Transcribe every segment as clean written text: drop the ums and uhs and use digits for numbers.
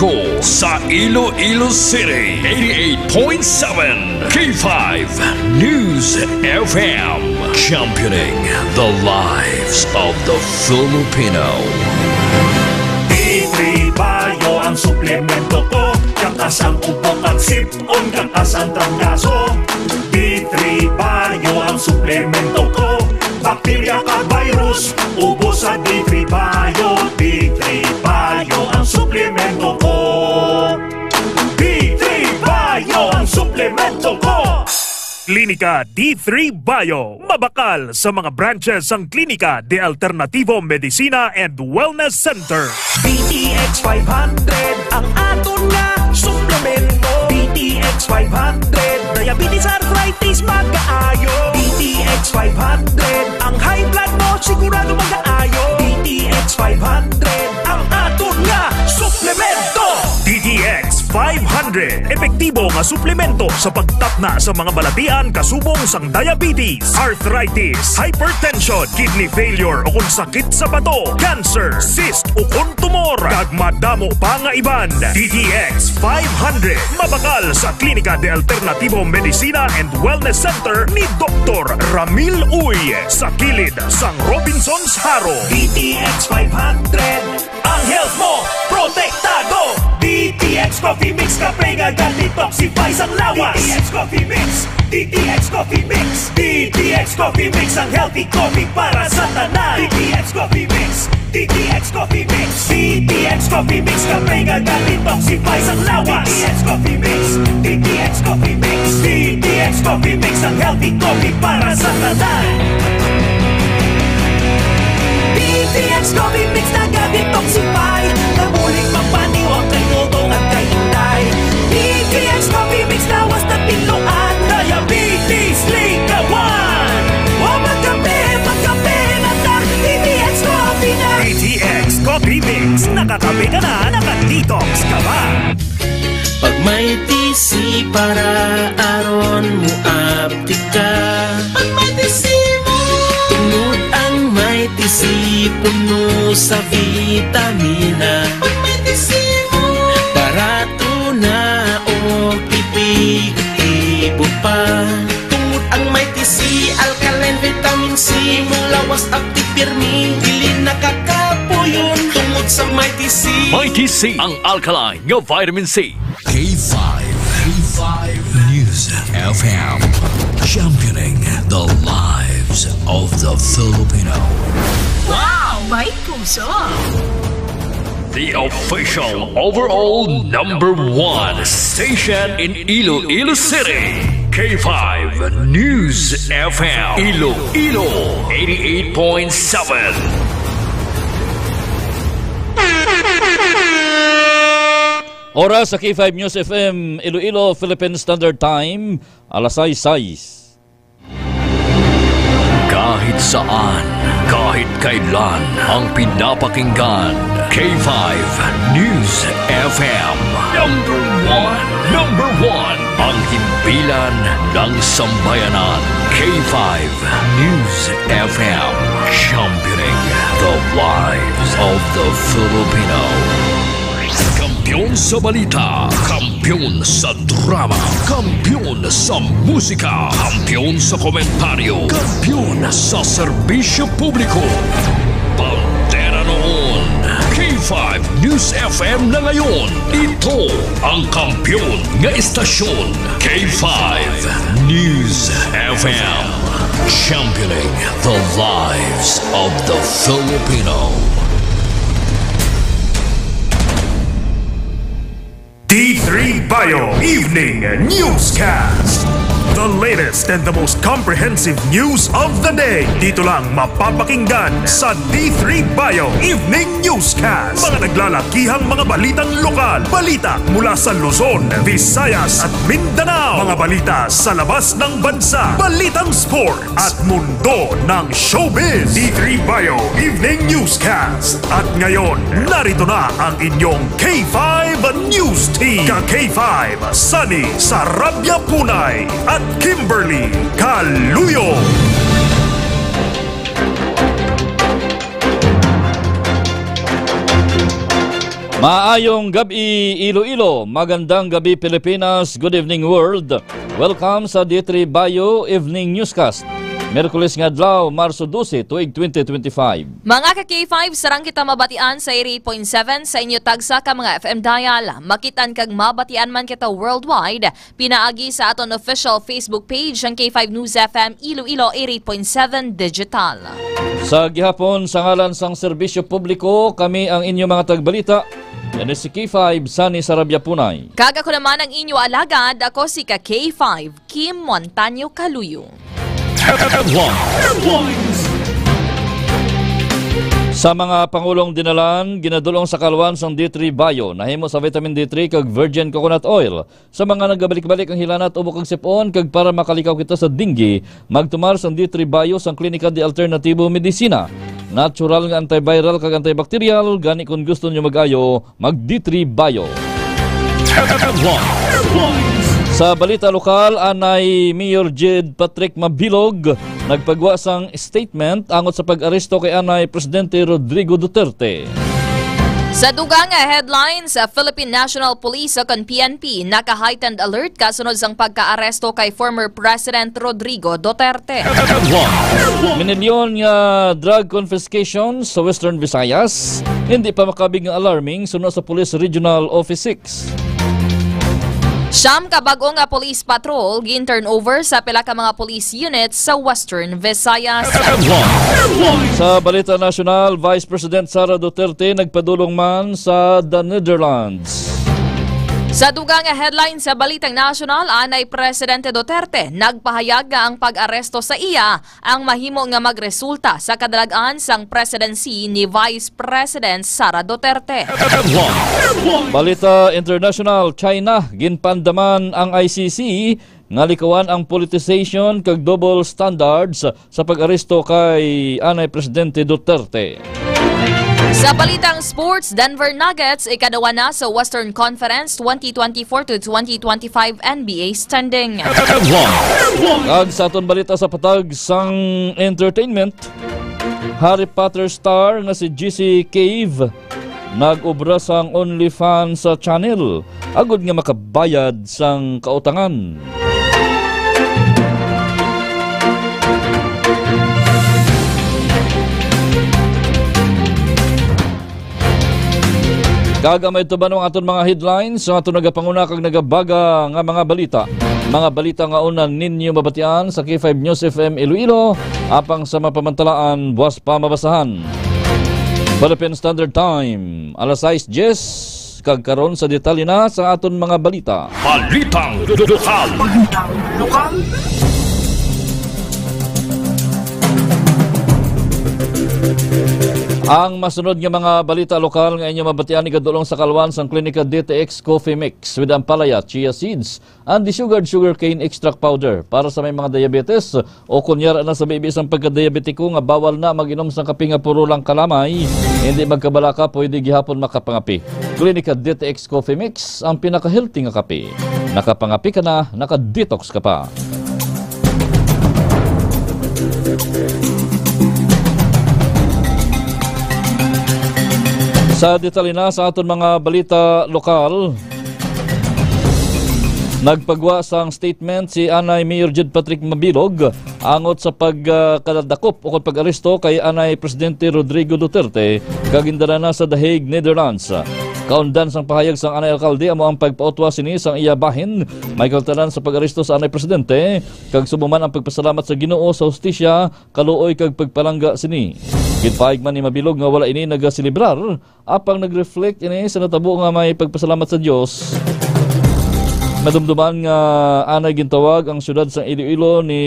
publiko sa Iloilo City. 88.7 K5 News FM. Championing the lives of the Filipino. D3 Bio ang suplemento ko. Kakas ang ubok at sipon, kakas ang trangkaso. D3 Bio ang suplemento ko. Bakterya ka virus, ubos sa D3 Bio. D3 Bio ang suplemento ko. D3 Bio ang suplemento ko. Klinika D3 Bio. Mabakal sa mga branches ang Klinika de Alternativo Medicina and Wellness Center. DTX 500 ang aton nga suplemento. DTX 500 diabetes, arthritis, magkaayo. DTX 500 ang high blood mo sigurado magkaayo. DTX 500 ang aton nga suplemento. DTX 500. Epektibo nga suplemento sa pagtapna sa mga balatian kasubong sang diabetes, arthritis, hypertension, kidney failure o kung sakit sa bato, cancer, cyst o kung tumor, kag madamo pa nga iban. DTX 500. Mabakal sa Klinika de Alternativo Medicina and Wellness Center ni Dr. Ramil Uy sa kilid sang Robinson's Haro. DTX 500 ang health mo protektado. DTX Coffee Mix, kape nga detoxify sang lawas. DTX Coffee Mix, DTX Coffee Mix, DTX Coffee Mix ang healthy coffee para sa tanan. DTX Coffee Mix, DTX Coffee Mix, DTX Coffee Mix, kape nga detoxify sang lawas. DTX Coffee Mix, DTX Coffee Mix, DTX Coffee Mix ang healthy coffee para sa tanan. DTX Coffee Mix nag-detoxify, namuling mapaniwang kay tutong at kay inday. DTX Coffee Mix lawas na piluan, diabetes, ligawan. O magkape na ta, DTX Coffee na. DTX Coffee Mix. Nakakape ka na, nakadetox ka ba? Pag may TC para aron mo aptika. Pag may TC mo, tungod ang may TC puno sa vitamina. Pag may TC mo, barato na o ipig-ibo pa. Tungod ang may TC, alkaline vitamin C, mulawas at tipirmi, dili nakakapuyon. Tungod sa may TC, May TC ang alkaline ng vitamin C. K5 News FM. Championing the lives of the Filipino. Wow! May puso! The official overall #1 station in Iloilo City. K5 News FM. Iloilo 88.7. Oras sa K5 News FM, Iloilo, Philippine Standard Time, alas 6:06. Kahit saan, kahit kailan, ang pinapakinggan. K5 News FM. Number one, ang himpilan ng sambayanan. K5 News FM. Championing the lives of the Filipino. Kampiyon sa balita, kampiyon sa drama, kampiyon sa musika, kampiyon sa komentaryo, kampiyon sa serbisyo publiko. Pantera noon, K5 News FM na ngayon. Ito ang kampiyon nga istasyon, K5 News FM. Championing the lives of the Filipino. D3 Bio Evening Newscast. The latest and the most comprehensive news of the day. Dito lang mapapakinggan sa D3 Bio Evening Newscast. Mga naglalakihang mga balitang lokal. Balita mula sa Luzon, Visayas at Mindanao. Mga balita sa labas ng bansa. Balitang sport at mundo ng showbiz. D3 Bio Evening Newscast. At ngayon, narito na ang inyong K5 News Team. Ka-K5, Sunny Sarabia Punay at Kimberly Caluyo. Maayong gabi Iloilo, magandang gabi Pilipinas, good evening world. Welcome sa D3 Bayo Evening Newscast. Merkules nga adlaw, Marso 12, tuig 2025. Mga ka-K5, sarang kita mabatian sa 88.7 sa inyo tagsa ka mga FM dial. Makitan kag mabatian man kita worldwide. Pinaagi sa aton official Facebook page ang K5 News FM Iloilo 88.7 Digital. Sa gihapon, sa ngalan sang serbisyo publiko, kami ang inyo mga tagbalita. Yan si K5, Sunny Sarabia Punay. Kaga ko naman ang inyo alagad, ako si ka-K5, Kim Montaño Caluyo. Sa mga pangulong dinalan, ginadulong sa kalwan sang D3 Bayo, nahimo sa vitamin D3 kag virgin coconut oil. Sa mga nagabalik-balik ang hilanat ubo kag sipon kag para makalikaw kita sa dinggi, magtumar sang D3 Bayo sang Klinika de Alternatibo Medicina. Natural nga antiviral kag antibacterial, gani kung gusto nyo mag-ayo, mag D3 Bayo. Sa balita lokal, anay Mayor Jed Patrick Mabilog nagpagwa sang statement angot sa pag-aresto kay anay Presidente Rodrigo Duterte. Sa dugang headlines, sa Philippine National Police o PNP naka-heightened alert kasunod sang pagka-aresto kay former President Rodrigo Duterte. Minilyon nga drug confiscation sa Western Visayas, hindi pa makabig nga alarming sunod sa Police Regional Office 6. Siyam ka bago nga police patrol gin-turnover sa pila ka mga police units sa Western Visayas. Sa balita nasyonal, Vice President Sara Duterte nagpadulong man sa the Netherlands. Sa dugang headline sa Balitang Nasyonal, anay Presidente Duterte nagpahayag nga ang pag-aresto sa iya ang mahimo nga magresulta sa kadalagan sang presidency ni Vice President Sara Duterte. Balita International, China ginpandaman ang ICC nga likawan ang politicization kag double standards sa pag-aresto kay anay Presidente Duterte. Sa balitang sports, Denver Nuggets ikadawa na sa Western Conference 2024 to 2025 NBA standing. Kag sa aton balita sa patag sang entertainment, Harry Potter star nga si GC Cave nag-obra sang OnlyFans sa channel agud nga makabayad sang kautangan. Gagamay ito ba ng aton mga headlines sa aton nagapanguna kag nagabaga nga mga balita. Mga balita nga unan ninyo mabatian sa K5 News FM Iloilo, apang sa mapamantalaan buwas pa mabasahan. Philippine Standard Time, alas 6:10, kag karon sa detalye na sa aton mga balita. Balitang lokal. Ang masunod nga mga balita lokal nga inyo mabatian ni kadulong sa kalwan sang Klinika DTX Coffee Mix with ampalaya, chia seeds, and the sugarcane extract powder para sa may mga diabetes o kunyara na sa may isang pagka-diabetiko nga bawal na mag-inom sang kape nga puro lang kalamay, hindi magkabalaka pwede gihapon makapangapi. Klinika DTX Coffee Mix ang pinaka-healthy nga kape. Nakapangapi ka na, naka-detox ka pa. Sa detalye na sa aton mga balita lokal, nagpagwa sang statement si anay Mayor Jed Patrick Mabilog angot sa pagkadakop o pag-aresto kay anay Presidente Rodrigo Duterte kagindara na sa The Hague, Netherlands. Kaundan sang pahayag sang anay alkalde amo ang pagpautwa sini sang iya bahin may kaltanan sa pag-aresto sa anay Presidente kag sumuman ang pagpasalamat sa Ginoo sa hustisya kaluoy kag pagpalangga sini. Gitpaig man ni Mabilog nga wala ini nagaselebrar apang nag-reflect ini sa natabo nga may pagpasalamat sa Dios. Madumduman nga anay gintawag ang syudad sa Iloilo ni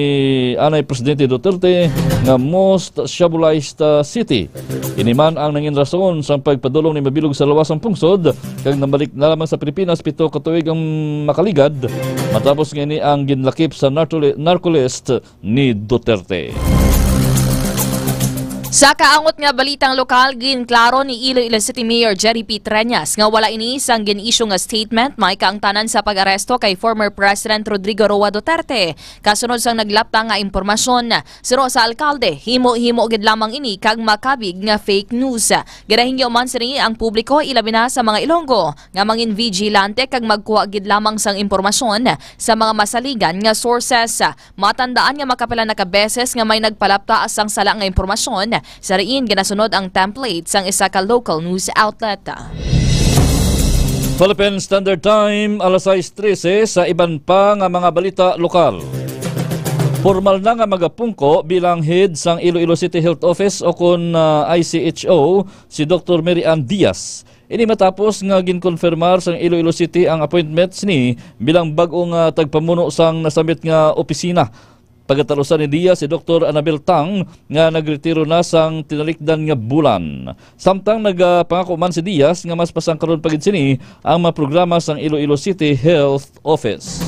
anay Presidente Duterte nga most civilized city. Iniman ang nangin rason sa pagpadulong ni Mabilog sa lawasang pungsod kag nabalik na lamang sa Pilipinas 7 ka tuig ang makaligad matapos nga ini ang ginlakip sa narcolist ni Duterte. Sa kaangot nga balitang lokal, ginklaro ni Iloilo City Mayor Jerry P. Treñas nga wala ini isang gin-issue nga statement may kaangtanan sa pag-aresto kay former President Rodrigo Roa Duterte. Kasunod sang naglapta nga impormasyon, siro sa alkalde, himo-himo gid lamang ini kag makabig nga fake news. Gidahingyo man sini ang publiko ilabi na sa mga Ilonggo nga mangin vigilante kag magkuha gid lamang sang impormasyon sa mga masaligan nga sources. Matandaan nga makapila na ka beses nga may nagpalapta asang sala nga impormasyon. Sa riin, ginasunod ang template sang isa ka local news outlet. Philippine Standard Time, alas 6:13 sa iban pa nga mga balita lokal. Formal na nga magapungko bilang head sang Iloilo City Health Office o kun ICHO si Dr. Mary Ann Diaz. Ini matapos nga ginkonfirmar sang Iloilo City ang appointments ni bilang bag-ong tagpamuno sang nasamit nga opisina. Pagkatalusan ni Diaz si Dr. Annabel Tang nga nagretiro na sang tinalikdan nga bulan. Samtang nagpangako man si Diaz nga mas pasangkaron pagid sini ang mga programa sang Iloilo City Health Office.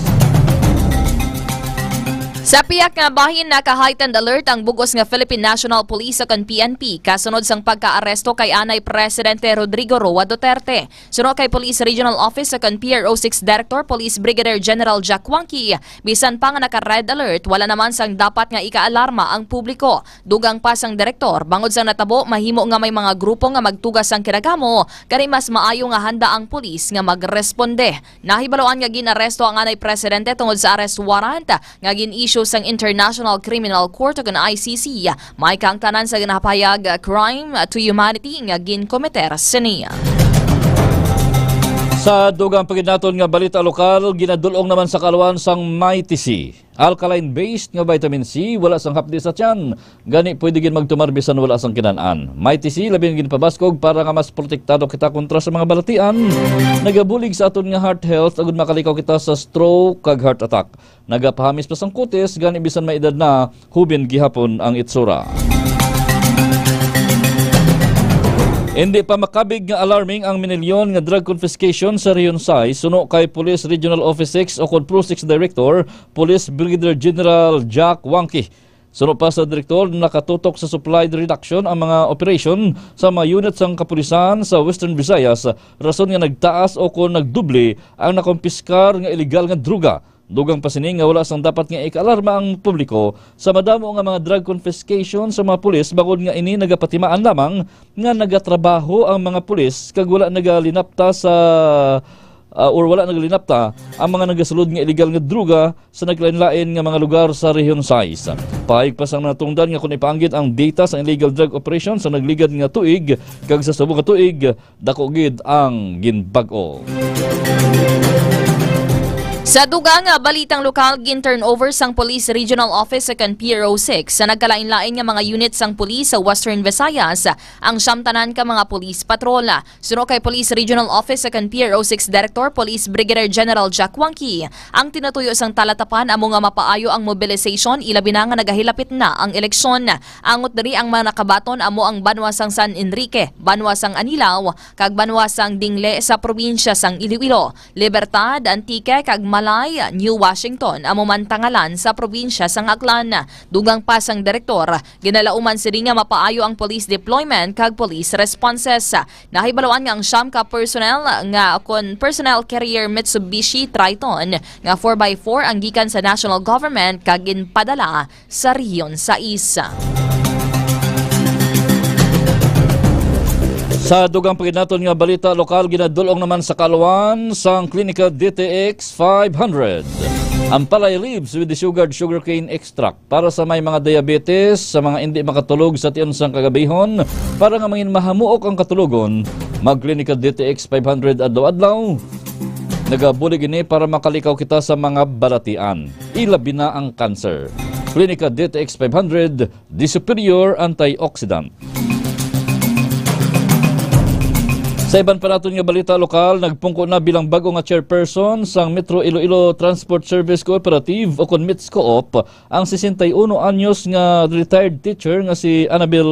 Sa piyak nga bahin, naka-heightened alert ang bugos nga Philippine National Police akan PNP kasunod sang pagka-aresto kay anay Presidente Rodrigo Roa Duterte. Sunod kay Police Regional Office akan PRO6 Director Police Brigadier General Jack Wangki, bisan pa nga naka-red alert, wala naman sang dapat nga ika-alarma ang publiko. Dugang pa sang direktor, bangod sang natabo, mahimo nga may mga grupo nga magtugas sang kinagamo, kani mas maayo nga handa ang pulis nga magresponde. Nahibaloan nga ginaresto ang anay Presidente tungod sa arrest warrant nga gin-issue sang International Criminal Court o ICC, may kaangtanan sa ginapayag crime to humanity nga ginkometer sa niya. Sa dugang paginaton nga balita lokal, ginadulong naman sa kaluan sang Mighty C. Alkaline-based nga vitamin C, wala sang hapdi sa tiyan. Gani pwede gin magtumar bisan wala sang kinaan-an. Mighty C, labing gin pabaskog para nga mas protektado kita kontra sa mga balatian. Nagabulig sa aton nga heart health, agud makalikaw kita sa stroke kag heart attack. Nagapahamis pa sang kutis, gani bisan may edad na, hubin gihapon ang itsura. Hindi pa makabig nga alarming ang minilyon nga drug confiscation sa Rion Sai suno kay Police Regional Office 6 o Pro 6 Director, Police Brigadier General Jack Wangki. Suno pa sa direktor, nakatutok sa supply reduction ang mga operation sa mga unit sang kapulisan sa Western Visayas, rason nga nagtaas o kung nagdubli ang nakompiskar nga illegal nga druga. Dugang pasining nga wala sang dapat nga ika-alarma ang publiko sa madamo nga mga drug confiscation sa mga pulis, bangod nga ini nagapatimaan lamang nga nagatrabaho ang mga pulis kag wala nagalinapta sa wala nagalinapta ang mga nagasulod nga illegal nga druga sa naglain-lain nga mga lugar sa Region 6. Pahig pa sang natungdan nga kung ipaanggit ang data sa illegal drug operation sa nagligad nga tuig kag sa subong nga tuig dako gid ang ginbag-o. Sa dugang balitang lokal, gin-turnover sang Police Regional Office akan PRO6 sa nagkalain-lain nga mga unit sang pulis sa Western Visayas ang siyamtanan ka mga police patrola. Suno kay Police Regional Office akan PRO6 Director Police Brigadier General Jack Wangki, ang tinatuyo sang talatapan amo nga mapaayo ang mobilization ilabi na nga nagahilapit na ang eleksyon. Angot diri ang mga nakabaton amo ang banwasang San Enrique, banwasang Anilao, kag banwasang Dingle sa probinsya sang Iloilo, Libertad, Antique, kag Malay, New Washington, amo man tangalan sa probinsya sang Aklan. Dugang pa sang direktor, ginalauman siri nga mapaayo ang police deployment kag police responses. Nahibaloan nga ang siyam ka personnel nga kon personnel carrier Mitsubishi Triton nga 4x4 ang gikan sa national government kag ginpadala sa Rion 6. Sa dugang paginaton nga balita lokal, ginadulong naman sa kaluan sang Klinika DTX 500. Ang palay leaves with the sugarcane extract para sa may mga diabetes, sa mga hindi makatulog sa tiyon sang kagabihon, para nga mangin mahamuok ang katulogon, mag-Klinika DTX 500 adlaw-adlaw. Nagabulig ini para makalikaw kita sa mga balatian. Ilabi na ang cancer. Klinika DTX 500, the superior antioxidant. Sa iban pa natin nga balita lokal, nagpungko na bilang bago nga chairperson sang Metro Iloilo Transport Service Cooperative o MITS Co-op ang 61 anyos nga retired teacher nga si Annabel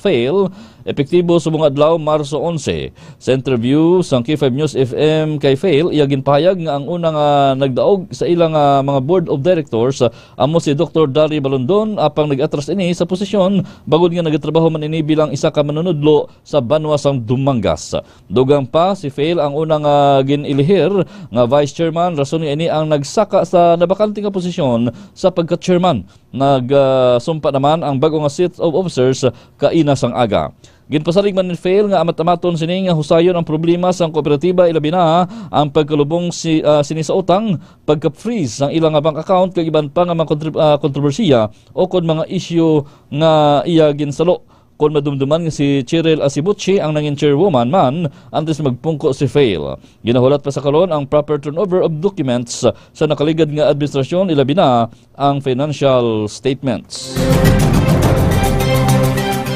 Fail epektibo sa mga adlaw Marso 11. Sa interview sa K5 News FM kay Fail, iya ginpahayag nga ang unang nagdaog sa ilang mga board of directors amo si Dr. Dari Balondon apang nag-atras ini sa posisyon bagod nga nagatrabaho man ini bilang isa ka manunudlo sa banwa sang Dumangas. Dugang pa si Fail ang unang ginilihir nga vice chairman, rason ini ang nagsaka sa nabakanting nga posisyon sa pagka-chairman. Nagsumpa naman ang bagong seat of officers kaina sang aga. Ginpasalig man ni Fail nga amat-amaton sini nga husayon ang problema sa kooperatiba ilabi na ang pagkalubong sini sa utang, pagka-freeze ang ilang bank account kag iban pa nga mga kontrobersiya o kon mga issue nga iya ginsalo. Kung madumduman nga si Cheryl Asibuchi ang nanging chairwoman man, antes magpungko si Fail. Ginahulat pa sa karon ang proper turnover of documents sa nakaligad nga administrasyon ilabi na ang financial statements.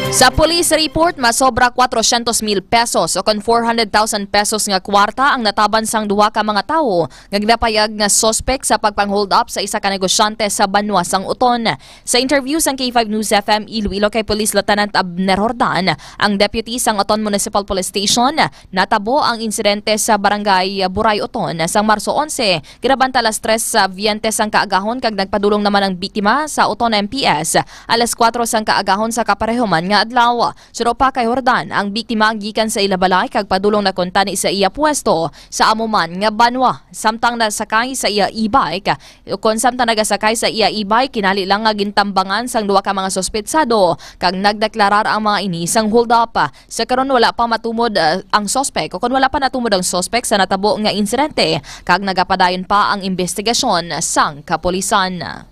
Sa police report, masobra 400,000 pesos o kon 400,000 pesos nga kwarta ang nataban sang duha ka mga tawo nga ginapayag nga suspect sa pagpang-hold up sa isa ka negosyante sa Banwa sang Uton. Sa interview sang K5 News FM Iloilo kay Police Lieutenant Abner Hordan, ang deputy sang Uton Municipal Police Station, natabo ang insidente sa barangay Buray Uton sang Marso 11. Ginabanta alas 3 sa Vientes sang kaagahon kag nagpadulong naman ang biktima sa Uton MPS alas 4 sang kaagahon sa kaparehuman nga adlaw. Suro pa kay Hordan, ang biktima gikan sa ilabalay kag padulong na kontani sa iya pwesto sa amuman nga Banwa. Samtang nasakay sa iya e-bike, kon samtang nagasakay sa iya e-bike, kinali lang nga gintambangan sang duha ka mga sospetsado kag nagdeklarar ang mga ini sang hold up. Sa karon wala pa matumod ang sospek o kon wala pa natumod ang sospek sa natabo nga insidente kag nagapadayon pa ang investigasyon sang kapulisan.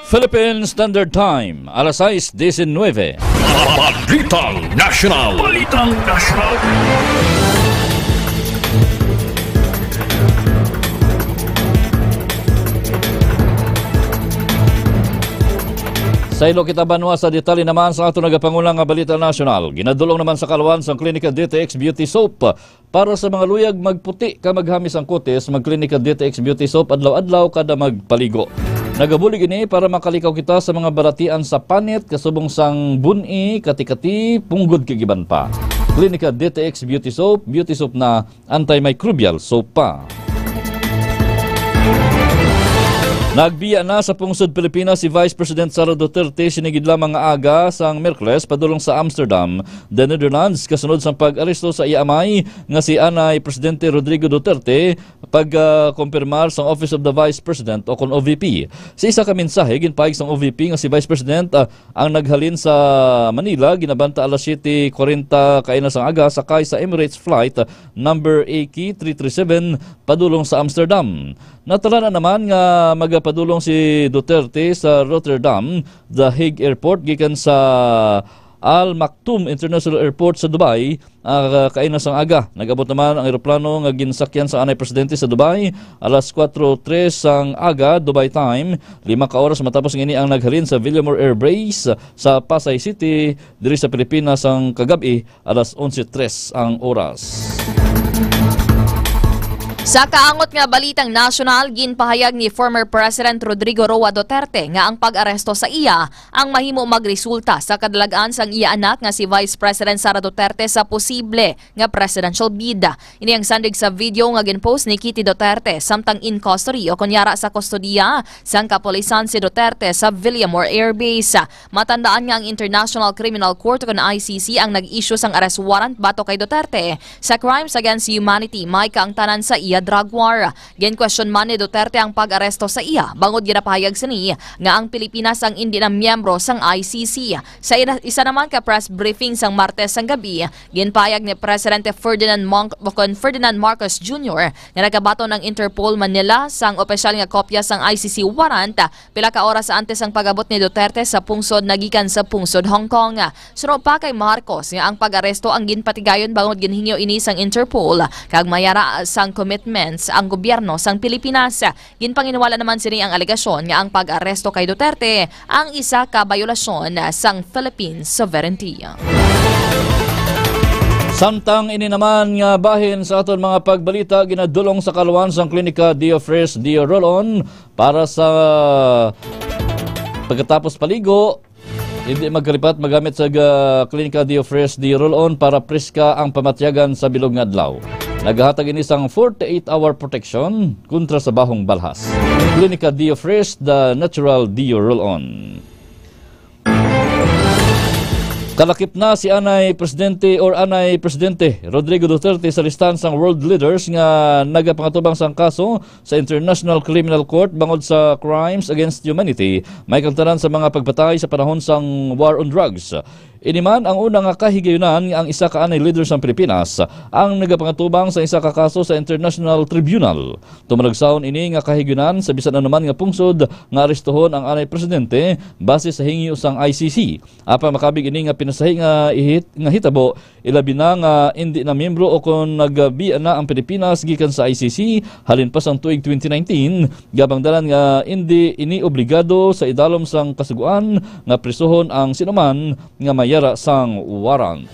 Philippine Standard Time, alas 6:19. Balitang National. Balitang National. Sa ilo kita Banwa sa detalye naman sa ato nagapangulang nga balita nasyonal. Ginadulong naman sa Kalawan sa Klinika DTX Beauty Soap. Para sa mga luyag magputi ka maghamis ang kutis, magklinika DTX Beauty Soap adlaw-adlaw kada magpaligo. Nagabulig ini para makalikaw kita sa mga baratian sa panit, kasubong sang buni, kati-kati, punggod kigiban pa. Klinika DTX Beauty Soap na antimicrobial soap pa. Nagbiya na sa pungsod Pilipinas si Vice President Sara Duterte sinigid lamang nga aga sang Miyerkules padulong sa Amsterdam, the Netherlands, kasunod sa pag-aresto sa iamay nga si Anay Presidente Rodrigo Duterte pag-kumpirmar sa Office of the Vice President o kon OVP. Sa isa ka mensahe ginpahig sang OVP nga si Vice President ang naghalin sa Manila ginabanta alas 7:40 kaina sang aga sakay sa Emirates flight number AK337 padulong sa Amsterdam. Natala na naman nga magapadulong si Duterte sa Rotterdam, The Hague Airport, gikan sa Al Maktoum International Airport sa Dubai, kaina sang aga. Nagabot naman ang eroplano nga ginsakyan sa Anay Presidente sa Dubai, alas 4:03 sang aga, Dubai time. 5 ka oras matapos ngini ang naghalin sa Villamor Air Base sa Pasay City, diri sa Pilipinas ang kagabi, alas 11:03 ang oras. Sa kaangot nga balitang nasyonal, ginpahayag ni former President Rodrigo Roa Duterte nga ang pag-aresto sa iya ang mahimo magresulta sa kadalagaan sang iya anak nga si Vice President Sara Duterte sa posible nga presidential bid. Ini ang sandig sa video nga ginpost ni Kitty Duterte samtang in custody o kunyara sa kustodiya sang kapulisan si Duterte sa Villamor Air Base. Matandaan nga ang International Criminal Court o ICC ang nag-issue sang arrest warrant bato kay Duterte sa crimes against humanity may kaangtanan sa iya drug war. Gen-question man ni Duterte ang pag-aresto sa iya bangod ginapahayag sini nga ang Pilipinas ang hindi na miyembro sang ICC. Sa isa naman ka press briefing sang Martes sang gabi, ginpahayag ni Presidente Ferdinand Marcos Jr. nga nagabato ng Interpol Manila sang opisyal nga kopya sang ICC warrant pila ka oras antes ang pag-abot ni Duterte sa pungsod nagikan sa pungsod Hong Kong. Suro pa kay Marcos nga ang pag-aresto ang ginpatigayon bangod ginhingyo ini sang Interpol kag mayara sang commitment ang gobyerno sang Pilipinas. Ginpanginwala naman sini ang alegasyon nga ang pag-aresto kay Duterte ang isa ka bayolasyon sang Philippine sovereignty. Samtang ini naman nga bahin sa aton mga pagbalita ginadulong sa Kalawan sang Klinika Diofres Dio Rolon para sa pagkatapos paligo Hindi magkalipat magamit sa Klinika Diofresh di roll-on para preska ang pamatyagan sa bilog nga adlaw. Naghahatag ini isang 48-hour protection kontra sa bahong balhas. Klinika Diofresh, the natural Dio roll-on. Kalakip na si Anay Presidente Rodrigo Duterte sa listahan sang world leaders nga nagapangatubang sang kaso sa International Criminal Court bangod sa crimes against humanity, may kangtanan sa mga pagpatay sa panahon sang war on drugs. Iniman ang unang kahigayunan nga ang isa ka anay leader sa Pilipinas ang nagapangatubang sa isa ka kaso sa International Tribunal. Tumanagsaon ini nga kahigayunan sa bisan anuman nga pungsod nga arestohon ang anay presidente base sa hingi usang ICC. Apan makabig ini nga pinasahi nga hitabo ilabi na nga hindi na miyembro o kung nagbiya na ang Pilipinas gikan sa ICC halin pa sang tuig 2019 gabang dalan nga hindi ini obligado sa idalom sang kasuguan nga prisohon ang sinuman nga mayara sang warrant.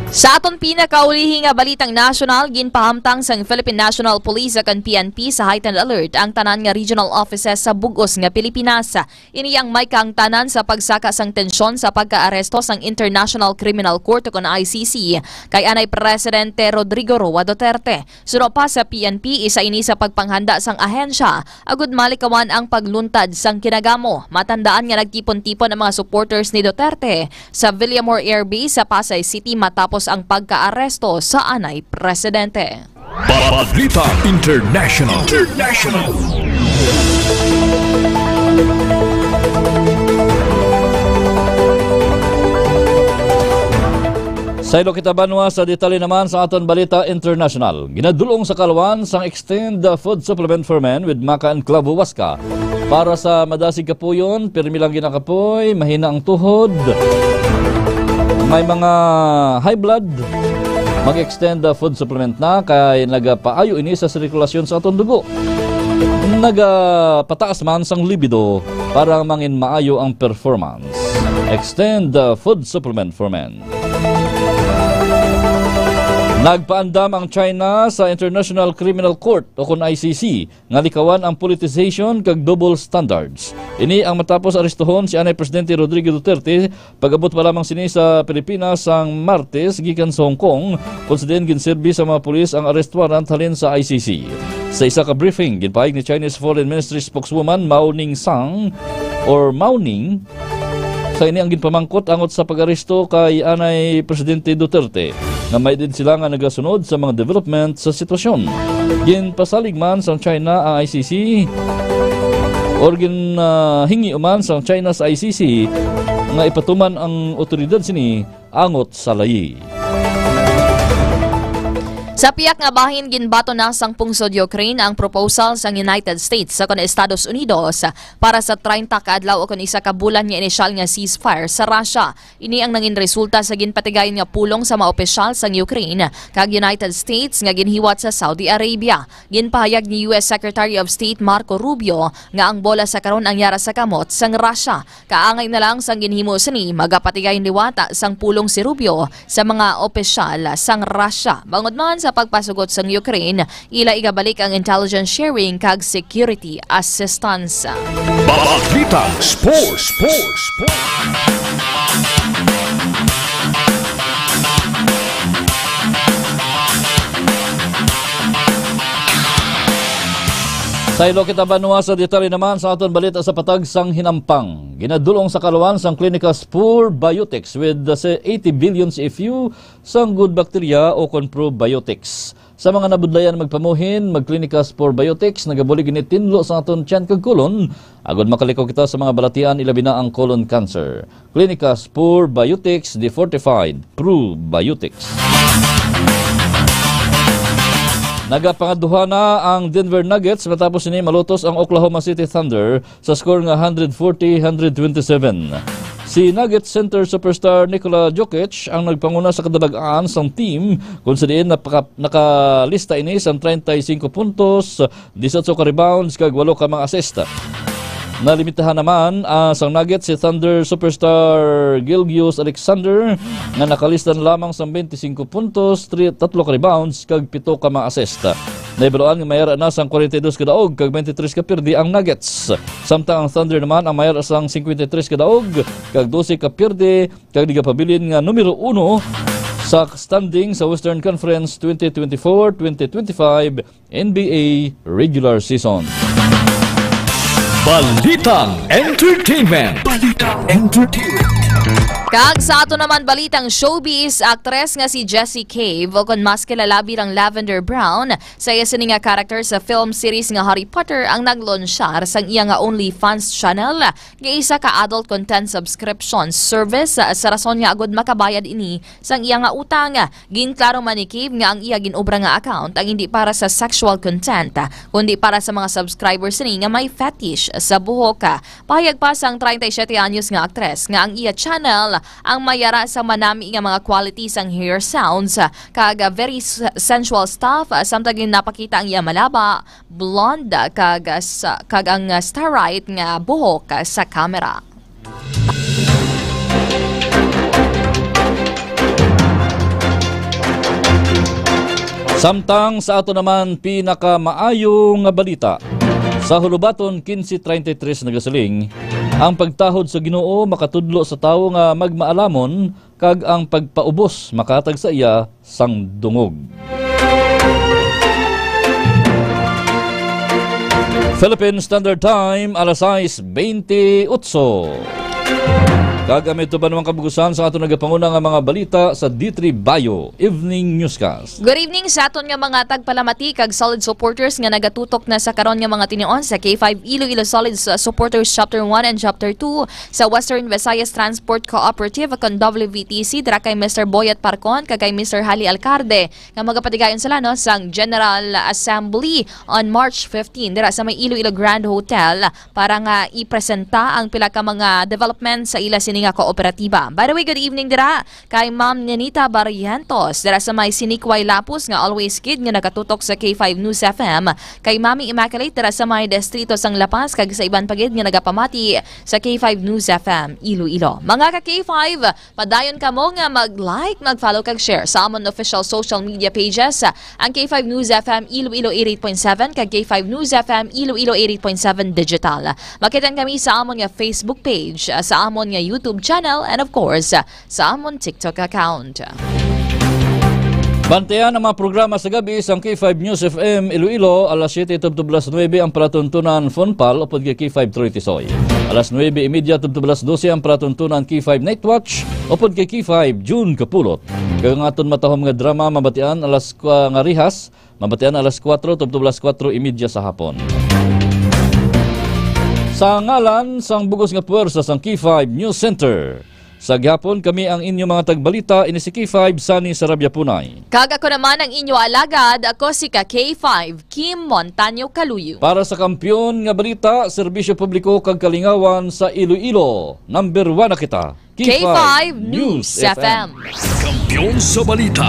Sa aton pinakaulihi nga balitang national, ginpahamtang sang Philippine National Police akan PNP sa heightened alert ang tanan nga regional offices sa bugos nga Pilipinas. Ini ang may kaangtanan sa pagsaka sang tensyon sa pagkaaresto sang International Criminal Court o ICC kay anay Presidente Rodrigo Roa Duterte. Suno pa sa PNP, isa ini sa pagpanghanda sang ahensya agud malikawan ang pagluntad sang kinagamo. Matandaan nga nagtipon-tipon ang mga supporters ni Duterte sa Villamor Air Base sa Pasay City matapos ang pagkaaresto sa anay presidente. Balita International. Sa ilo kita banwa sa detalye naman sa aton balita international. Ginadulong sa kalwan sang extend food supplement for men with maca and clavo waska. Para sa madasig kapuyon, pirmi lang ginakapoy, mahina ang tuhod, may mga high blood, mag-extend food supplement na kay nagapaayo ini sa sirkulasyon sa atong dugo. Nagapataas man sang libido para mangin maayo ang performance. Extend food supplement for men. Nagpaandam ang China sa International Criminal Court o kun ICC nga likawan ang politicization kag double standards. Ini ang matapos arestohon si anay Presidente Rodrigo Duterte pag-abot pa lamang sini sa Pilipinas sang Martes gikan sa Hong Kong kung saan ginserbi sa mga pulis ang arrest warrant halin sa ICC. Sa isa ka briefing, ginpahig ni Chinese Foreign Ministry spokeswoman Mao Ning sa ini ang ginpamangkot angot sa pag-aresto kay anay Presidente Duterte na may din sila nga nagasunod sa mga development sa sitwasyon. Ginpasalig man sa China ang ICC or hingi uman sa China sa ICC nga ipatuman ang otoridad sini angot sa layi. Sa piyak nga bahin, ginbato na sang pungsod Ukraine ang proposal sang United States sa Estados Unidos para sa 30 kaadlaw o kun isa ka bulan nga inisyal nga ceasefire sa Russia. Ini ang nangin resulta sa ginpatigayon nga pulong sa mga opisyal sang Ukraine kag United States nga ginhiwat sa Saudi Arabia. Ginpahayag ni US Secretary of State Marco Rubio nga ang bola sa karon ang yara sa kamot sang Russia. Kaangay na lang sang ginhimo sini magapatigayon liwata sang pulong si Rubio sa mga opisyal sang Russia. Bangod man sa pagpasugot sa Ukraine, ila igabalik ang intelligence sharing kag security assistance. Balita Sports. Sa ilo kita banwa sa detalye naman sa aton balita sa patag sang hinampang. Ginadulong sa kaluan sang Klinika Spur Biotics with 80 billion CFU sang good bacteria o probiotics. Sa mga nabudlayan magpamuhin, magklinika Spur Biotics, nagabulig ini tinlo sa aton tiyan kag kolon. Agod makalikaw kita sa mga balatian ilabi na ang colon cancer. Klinika Spur Biotics, the fortified probiotics. Nagapangaduha na ang Denver Nuggets matapos ini malutos ang Oklahoma City Thunder sa score nga 140-127. Si Nuggets center superstar Nikola Jokic ang nagpanguna sa kadalagaan sang team kung sa diin nakalista ini sa 35 puntos, 18 ka rebounds kag 8 ka mga assist. Nalimitahan naman sang Nuggets si Thunder superstar Gilgeous Alexander na nakalistan lamang sa 25 puntos, 3 ka rebounds kag 7 ka mga assist. Naibaroan nga mayara na sang 42 kadaog kag 23 ka pirdi ang Nuggets. Samtang ang Thunder naman ang mayara sang 53 kadaog kag 12 ka pirdi kag nagapabilin nga numero 1 sa standing sa Western Conference 2024-2025 NBA regular season. Balitang Entertainment. Kag sa ato naman balitang showbiz, actress nga si Jessie Cave o kon mas kilala bilang Lavender Brown sa iya sini nga character sa film series nga Harry Potter ang naglonsyar sang iya nga OnlyFans channel nga isa ka adult content subscription service sa rason nga agud makabayad ini sang iya nga utang. Ginklaro man ni Cave nga ang iya ginobra nga account ang hindi para sa sexual content kundi para sa mga subscribers ni nga may fetish sa buhok. Pahayag pa sang 37 anyos nga actress nga ang iya channel ang mayara sa manami nga mga qualities ang hair sounds kag very sensual stuff samtang napakita ang iya malaba, blonde kag ang starlight nga buhok sa camera. Samtang sa ato naman pinakamaayong nga balita. Sa Hulubaton 1533 nagasiling, ang pagtahod sa Ginoo makatudlo sa tawo nga magmaalamon kag ang pagpaubos makatag sa iya sang dungog. Philippine Standard Time, alas 6:28. Kagamit ba naman kabugusan sa ato nagapanguna nga mga balita sa D3 Bayo Evening Newscast. Good evening sa aton nga mga tagpalamati kag solid supporters nga nagatutok na sa karon nga mga tinion sa K5 Iloilo Solid Supporters Chapter 1 and Chapter 2 sa Western Visayas Transport Cooperative kon WVTC dira kay Mr. Boyat Parcon kag kay Mr. Hali Alcarde nga magapatigayon sila no sang General Assembly on March 15 dira sa may Iloilo Grand Hotel para nga ipresenta ang pila ka mga development sa ila sini nga kooperatiba. By the way, good evening dira kay Ma'am Nenita Barrientos dira sa may Sinikway Lapus nga always kid nga nakatutok sa K5 News FM, kay Mami Immaculate dira sa may distrito sang Lapas kag sa iban pagid nga nagapamati sa K5 News FM Iloilo. Mga ka K5, padayon kamo nga mag-like, mag-follow kag share sa amon official social media pages ang K5 News FM Iloilo 88.7 kag K5 News FM Iloilo 88.7 digital. Makitan kami sa amon nga Facebook page, sa amon nga YouTube channel, and of course, sa amon TikTok account. Bantayan ang mga programa sa gabi sa K5 News FM Iloilo, alas 7:09 ang pratuntunan Fonpal upod kay K5 Troitisoy. Alas 9:30 ang pratuntunan K5 Night Watch upod kay K5 June Kapulot. Kaya nga aton matahom nga drama mabatian alas nga rihas, mabatian alas 4:4 sa hapon. Sa ngalan sang bugos nga puwersa sang K5 News Center. Sa gihapon kami ang inyo mga tagbalita ini si K5 Sani Sarabia Punay. Kag ako naman ang inyo alagad, ako si ka K5 Kim Montaño Caluyo. Para sa kampyon nga balita, serbisyo publiko kag kalingawan sa Iloilo. Number 1 na kita. K5 News FM. Kampiyon sa balita.